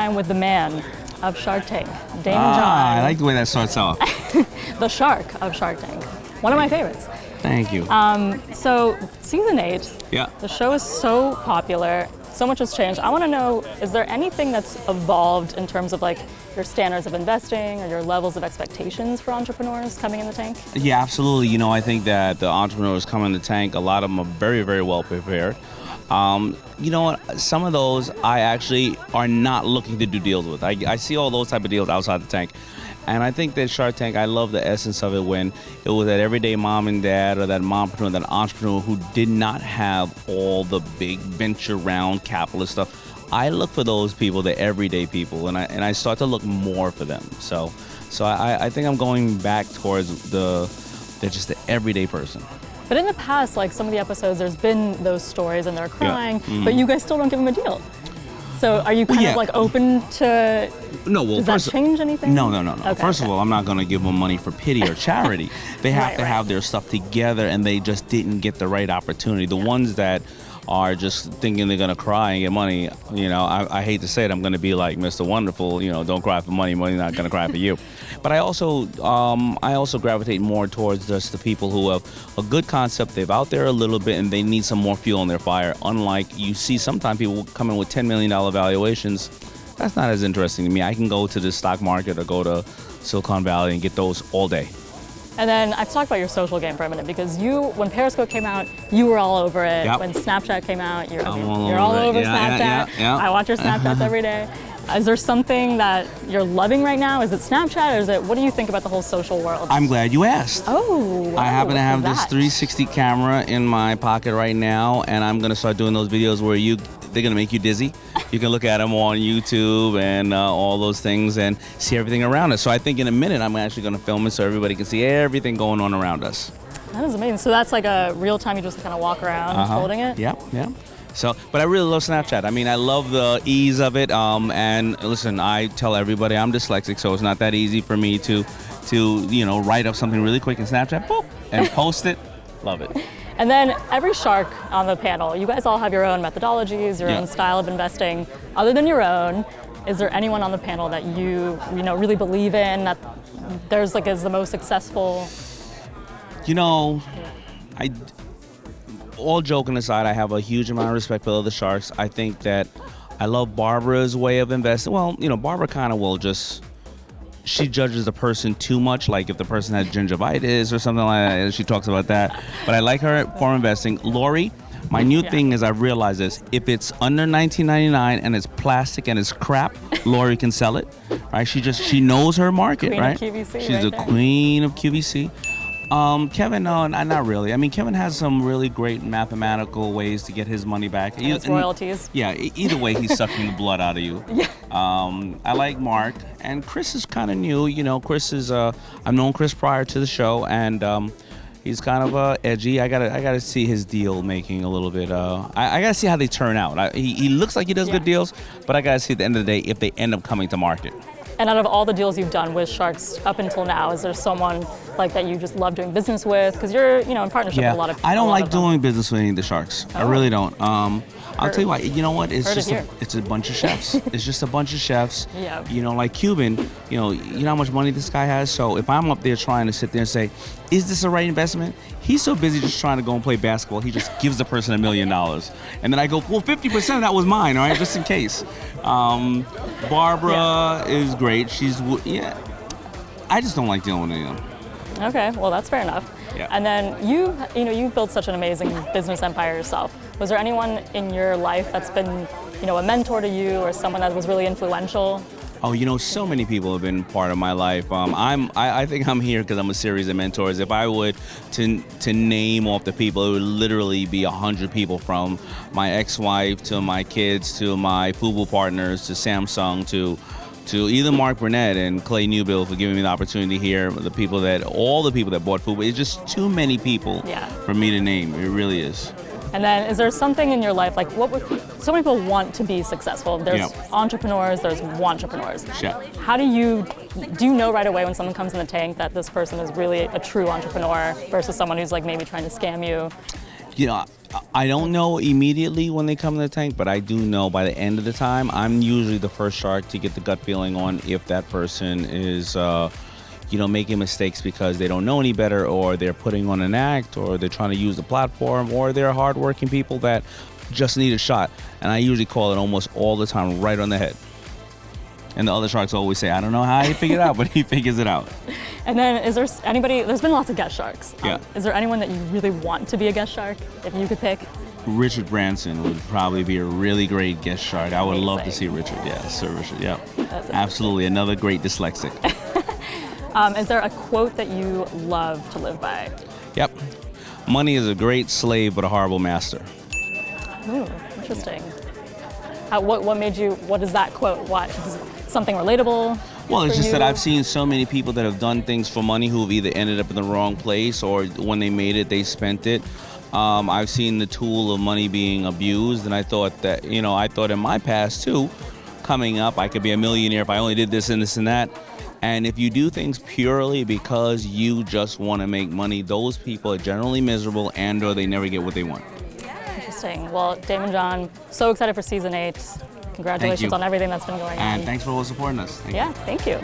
am with the man of Shark Tank, Daymond I like the way that starts off. the shark of Shark Tank. One of my favorites. Thank you. So season 8, Yeah. the show is so popular, so much has changed. I want to know, is there anything that's evolved in terms of like your standards of investing or your levels of expectations for entrepreneurs coming in the tank? Yeah, absolutely. You know, I think that the entrepreneurs coming in the tank, a lot of them are very, very well prepared. You know what? Some of those I actually are not looking to do deals with. I see all those type of deals outside the tank. And I think that Shark Tank, I love the essence of it when it was that everyday mom and dad or that mompreneur, that entrepreneur who did not have all the big venture round capitalist stuff. I look for those people, the everyday people, and I start to look more for them. So I think I'm going back towards they're just the everyday person. But in the past, like some of the episodes, there's been those stories and they're crying, Yeah. but you guys still don't give them a deal. So are you kind of like open to, No, well, does that change anything? No. Okay, First of all, I'm not going to give them money for pity or charity. They have to have their stuff together, and they just didn't get the right opportunity. The ones that are just thinking they're going to cry and get money, you know, I hate to say it, I'm going to be like Mr. Wonderful, you know, don't cry for money, money's not going to cry for you. But I also gravitate more towards just the people who have a good concept, they've out there a little bit, and they need some more fuel in their fire. Unlike you see sometimes people come in with $10 million valuations, that's not as interesting to me. I can go to the stock market or go to Silicon Valley and get those all day. And then I've talked about your social game for a minute because when Periscope came out, you were all over it. Yep. When Snapchat came out, you're all over over it. Snapchat. Yeah. I watch your Snapchats every day. Is there something that you're loving right now? Is it Snapchat or what do you think about the whole social world? I'm glad you asked. I happen to have this 360 camera in my pocket right now, and I'm going to start doing those videos where they're going to make you dizzy. You can look at them on YouTube and all those things and see everything around us. So I think in a minute I'm actually going to film it so everybody can see everything going on around us. That is amazing. So that's like a real time you just kind of walk around holding it? Yeah. So, but I really love Snapchat. I mean, I love the ease of it. And listen, I tell everybody I'm dyslexic, so it's not that easy for me to write up something really quick in Snapchat, boop, and post it. Love it. And then every shark on the panel, you guys all have your own methodologies, your own style of investing. Other than your own, is there anyone on the panel that you really believe in, that is the most successful? All joking aside, I have a huge amount of respect for other sharks. I think that I love Barbara's way of investing. Well, Barbara kind of will she judges the person too much, like if the person has gingivitis or something like that, she talks about that. But I like her for investing. Lori, my new thing is I realize this, if it's under $19.99 and it's plastic and it's crap, Lori can sell it, right? She knows her market, Queen right? Of QVC, She's the queen of QVC. Kevin, no, not really. I mean, Kevin has some really great mathematical ways to get his money back. His royalties. Yeah, either way, he's sucking the blood out of you. Yeah. I like Mark, and Chris is kind of new. Chris is, I've known Chris prior to the show, and he's kind of edgy. I gotta see his deal making a little bit. I gotta see how they turn out. He looks like he does good deals, but I gotta see at the end of the day if they end up coming to market. And out of all the deals you've done with sharks up until now, is there someone like that you just love doing business with? Because you're, in partnership with a lot of people. I don't like doing business with any of the sharks. I really don't. I'll tell you why. You know what? It's just it's a bunch of chefs. It's just a bunch of chefs. Yeah. Like Cuban. You know how much money this guy has. So if I'm up there trying to sit there and say, is this a right investment? He's so busy just trying to go and play basketball. He just gives the person $1 million, and then I go, well, 50% of that was mine, all right, just in case. Barbara is great. She's I just don't like dealing with any of them. Okay, well that's fair enough. Yeah. And then you've built such an amazing business empire yourself. Was there anyone in your life that's been, a mentor to you or someone that was really influential? Oh, so many people have been part of my life. I think I'm here because I'm a series of mentors. If I would to name off the people, it would literally be 100 people, from my ex-wife to my kids to my FUBU partners to Samsung to either Mark Burnett and Clay Newbill for giving me the opportunity here. All the people that bought FUBU. It's just too many people for me to name. It really is. And then is there something in your life, like so many people want to be successful. There's entrepreneurs, there's wantrepreneurs. Sure. How do you know right away when someone comes in the tank that this person is really a true entrepreneur versus someone who's like maybe trying to scam you? You know, I don't know immediately when they come to the tank, but I do know by the end of the time, I'm usually the first shark to get the gut feeling on if that person is, making mistakes because they don't know any better, or they're putting on an act, or they're trying to use the platform, or they're hardworking people that just need a shot. And I usually call it almost all the time right on the head. And the other sharks always say, I don't know how he figured it out, but he figures it out. And then is there anybody, there's been lots of guest sharks. Yeah. Is there anyone that you really want to be a guest shark, if you could pick? Richard Branson would probably be a really great guest shark. I would love to see Richard. Yeah, Sir Richard, yeah. Absolutely, another great dyslexic. Is there a quote that you love to live by? Yep. Money is a great slave, but a horrible master. Ooh, interesting. What is that quote? What? Is it something relatable? Well, it's just that I've seen so many people that have done things for money who have either ended up in the wrong place, or when they made it, they spent it. I've seen the tool of money being abused, and I thought that, I thought in my past too, coming up, I could be a millionaire if I only did this and this and that. And if you do things purely because you just want to make money, those people are generally miserable, and or they never get what they want. Interesting. Well, Daymond John, so excited for season 8. Congratulations on everything that's been going on. And thanks for supporting us. Thank you.